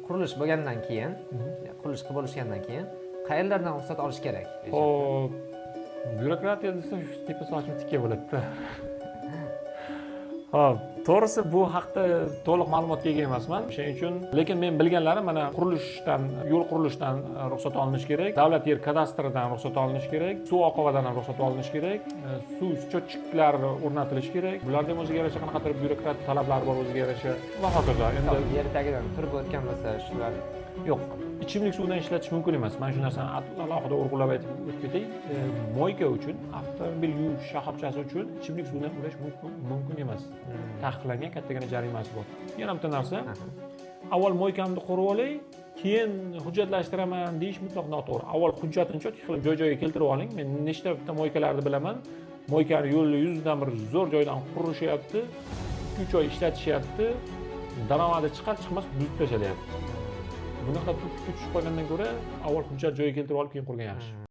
qurilish bo'lgandan keyin, qurilish qilib bo'lishgandan keyin qayerlardan ruxsat olish kerak? Hop, byurokratiya desa shu tepa sochim tikka bo'ladi-da. Hop, to'g'risi bu haqda to'liq ma'lumotga ega emasman. Shuning uchun, lekin men bilganlarim mana qurilishdan, yo'l qurilishidan ruxsat olinish kerak, davlat yer kadastridan ruxsat olinish kerak, suv oqovadan ham ruxsat olinish kerak, suv счетчиклari o'rnatilishi kerak. Bularda ham o'ziga yarasha qanaqadir byurokratik talablar bor o'ziga yarasha va hokazo. Endi yer tagidan turib o'tgan bo'lsa, shular yo'q. Ichimlik suvdan ishlatish mumkin emas. Mana shu narsani alohida o'rg'ulab aytib o'tib ketay. Moyka uchun, avtomobil yuvish shoxobchasi uchun ichimlik suvdan ulash mumkin emas. Taqiqlangan kattagina jarimasi bor. Yana bitta narsa, avval moykamni qurib olay, keyin hujjatlashtiraman deyish mutlaq noto'g'ri. Avval hujjatini cho'tki qilib joy-joyiga keltirib oling. Men nechta bitta moykalarni bilaman. Moykani yo'lni yuzidan bir zo'r joydan qurishyapti, 3 oy ishlatishyapti, daromadi chiqar-chiqmas buzib tashalyapti. Bunaqa tushib qo'ygandan ko'ra avval hujjat joyiga keltirib olib keyin qurgan yaxshi.